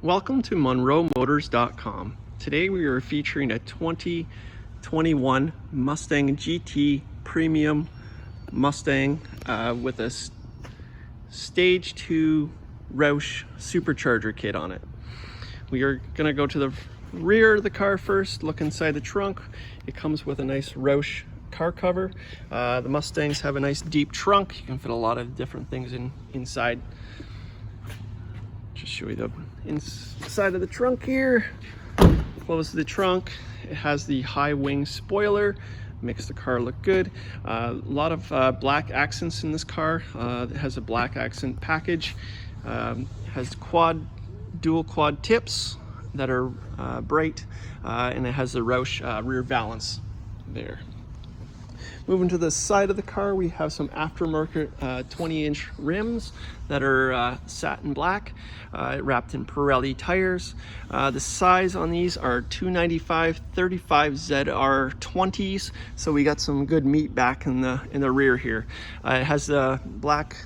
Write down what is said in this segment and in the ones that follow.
Welcome to MunroMotors.com. Today we are featuring a 2021 Mustang GT Premium Mustang with a Stage 2 Roush Supercharger Kit on it. We are going to go to the rear of the car first, look inside the trunk. It comes with a nice Roush car cover. The Mustangs have a nice deep trunk. You can fit a lot of different things inside. Just show you the inside of the trunk here. Close the trunk. It has the high wing spoiler, makes the car look good. A lot of black accents in this car. It has a black accent package. Has dual quad tips that are bright, and it has the Roush rear valance there. Moving to the side of the car, we have some aftermarket 20-inch rims that are satin black, wrapped in Pirelli tires. The size on these are 295 35 ZR20s, so we got some good meat back in the rear here. It has the black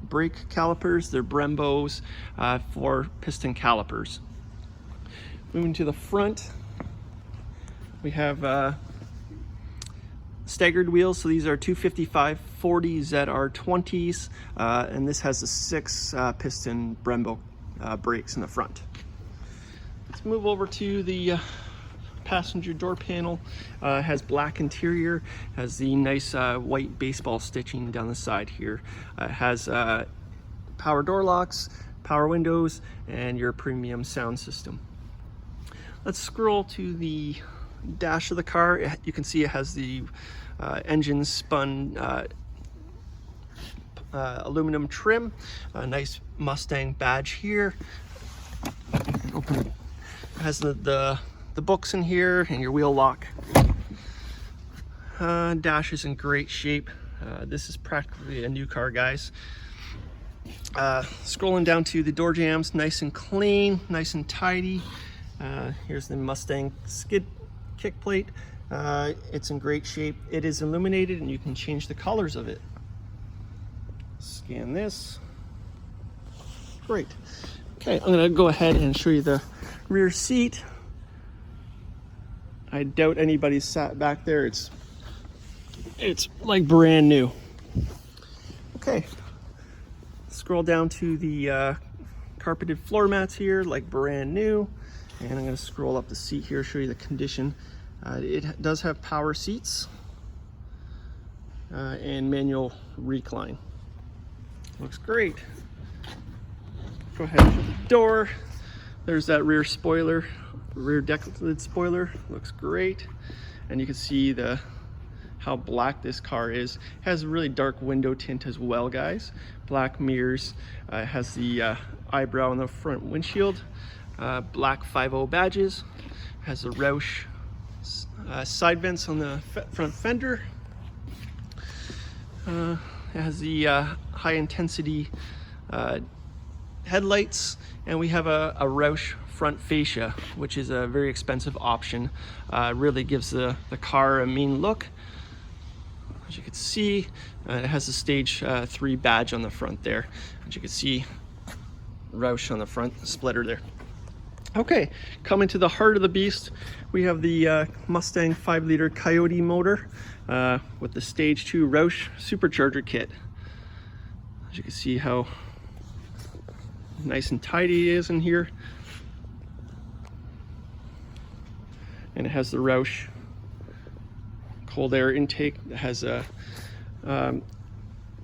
brake calipers. They're Brembos, 4-piston calipers. Moving to the front, we have staggered wheels, so these are 255 40 ZR20s, and this has the 6-piston Brembo brakes in the front. Let's move over to the passenger door panel. Has black interior, has the nice white baseball stitching down the side here. Has power door locks, power windows, and your premium sound system. Let's scroll to the dash of the car. You can see it has the engine spun aluminum trim, a nice Mustang badge here. Open it. It has the books in here and your wheel lock. Dash is in great shape. This is practically a new car, guys. Scrolling down to the door jambs, nice and clean, nice and tidy. Here's the Mustang skid kick plate. It's in great shape. It is illuminated and you can change the colors of it. Scan this. Great. Okay, I'm gonna go ahead and show you the rear seat. I doubt anybody's sat back there. It's like brand new. Okay, scroll down to the carpeted floor mats here, like brand new. And I'm going to scroll up the seat here, show you the condition. It does have power seats and manual recline. Looks great. Go ahead and shut the door. There's that rear spoiler, rear deck lid spoiler. Looks great. And you can see how black this car is. It has a really dark window tint as well, guys. Black mirrors. It has the eyebrow on the front windshield. Black 5.0 badges. Has the Roush side vents on the front fender. It has the high intensity headlights, and we have a Roush Front Fascia, which is a very expensive option. Really gives the car a mean look. As you can see, it has a Stage 3 badge on the front there. As you can see, Roush on the front splitter there. Okay, coming to the heart of the beast, we have the Mustang 5-liter Coyote motor with the Stage 2 Roush Supercharger Kit. As you can see how nice and tidy it is in here. And it has the Roush cold air intake. It has a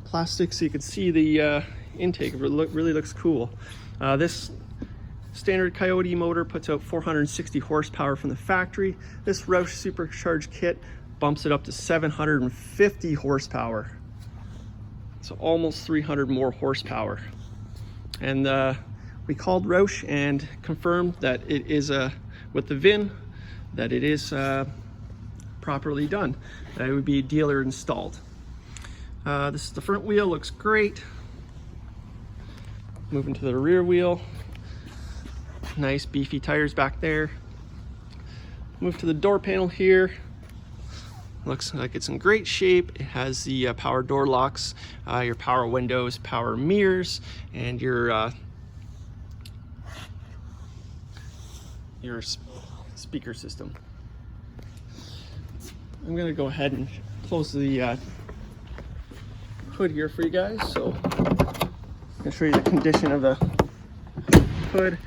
plastic so you can see the intake. It really looks cool. This standard Coyote motor puts out 460 horsepower from the factory. This Roush Supercharged Kit bumps it up to 750 horsepower. So almost 300 more horsepower. And we called Roush and confirmed that it is with the VIN, that it is properly done. That it would be dealer installed. This is the front wheel, looks great. Moving to the rear wheel. Nice beefy tires back there. Move to the door panel here. Looks like it's in great shape. It has the power door locks, your power windows, power mirrors, and your your speaker system. I'm gonna go ahead and close the hood here for you guys. So I'm gonna show you the condition of the hood.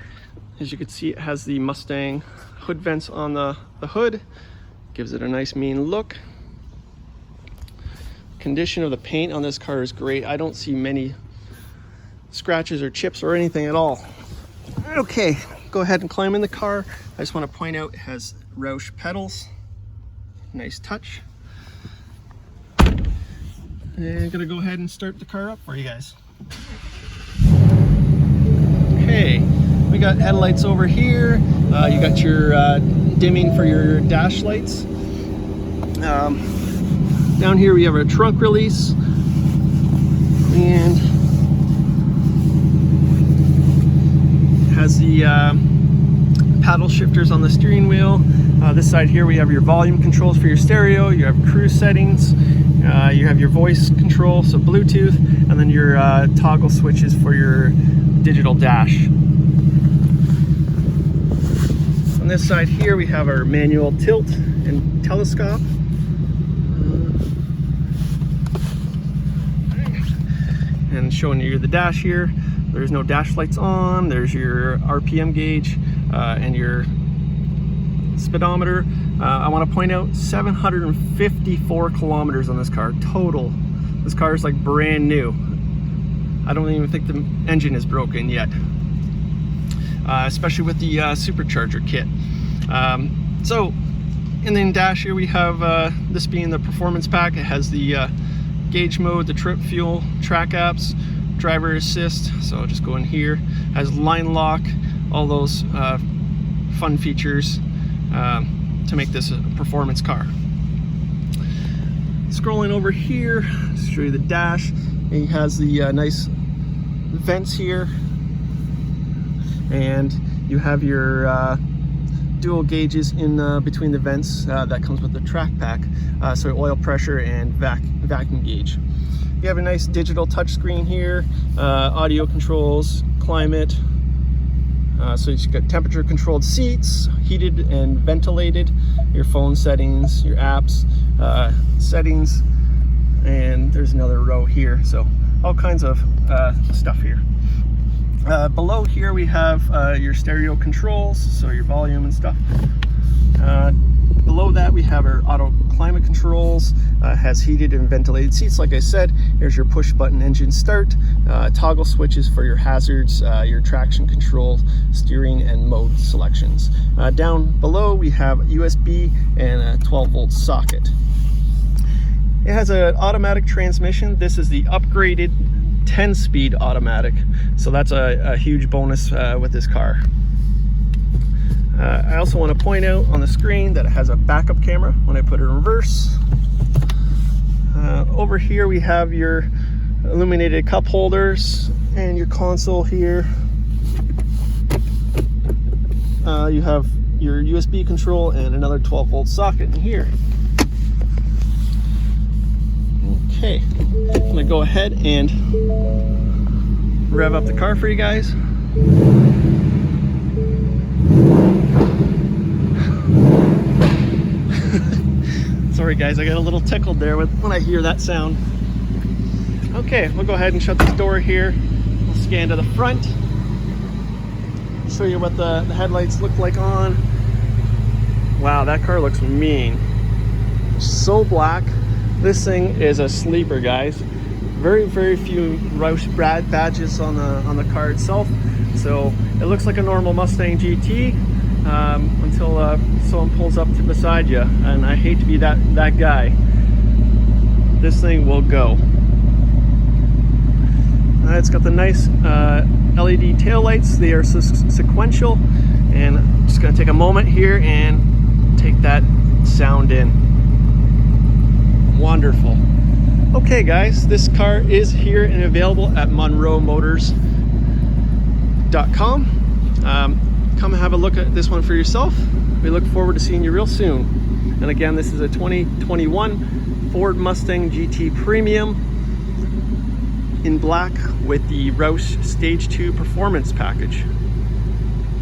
As you can see, it has the Mustang hood vents on the hood. Gives it a nice mean look. Condition of the paint on this car is great. I don't see many scratches or chips or anything at all. Okay, go ahead and climb in the car. I just want to point out it has Roush pedals. Nice touch. And I'm gonna go ahead and start the car up for you guys. Okay, we got headlights over here. You got your dimming for your dash lights. Down here we have our trunk release, and it has the paddle shifters on the steering wheel. This side here we have your volume controls for your stereo. You have cruise settings. You have your voice control, so Bluetooth, and then your toggle switches for your digital dash. On this side here we have our manual tilt and telescope. And showing you the dash here. There's no dash lights on. There's your RPM gauge and your speedometer. I want to point out 754 kilometers on this car total. This car is like brand new. I don't even think the engine is broken yet, especially with the Supercharger Kit. So in the dash here we have this being the performance pack. It has the gauge mode, the trip, fuel, track apps, driver assist. So I'll just go in here. Has line lock, all those fun features to make this a performance car. Scrolling over here, show you the dash. It has the nice vents here, and you have your dual gauges in between the vents. That comes with the track pack, so oil pressure and vacuum gauge. You have a nice digital touchscreen here, audio controls, climate. So you've got temperature controlled seats, heated and ventilated, your phone settings, your apps, settings, and there's another row here. So all kinds of stuff here. Below here we have your stereo controls, so your volume and stuff. Below that we have our auto climate controls. Has heated and ventilated seats, like I said. Here's your push button engine start, toggle switches for your hazards, your traction control, steering and mode selections. Down below we have USB and a 12-volt socket. It has an automatic transmission. This is the upgraded 10-speed automatic, so that's a huge bonus with this car. I also want to point out on the screen that it has a backup camera when I put it in reverse. Over here we have your illuminated cup holders and your console here. You have your USB control and another 12-volt socket in here. Okay, I'm gonna go ahead and rev up the car for you guys. Sorry guys, I got a little tickled there when I hear that sound. Okay, we'll go ahead and shut this door here. We'll scan to the front. Show you what the headlights look like on. Wow, that car looks mean. So black. This thing is a sleeper, guys. Very few Roush badges on the car itself. So it looks like a normal Mustang GT until someone pulls up to beside you, and I hate to be that guy. This thing will go. It's got the nice LED taillights. They are sequential, and I'm just going to take a moment here and take that sound in. Wonderful. Okay guys, this car is here and available at munromotors.com. Come have a look at this one for yourself. We look forward to seeing you real soon. And again, this is a 2021 Ford Mustang GT Premium in black with the ROUSH Stage 2 Performance Package.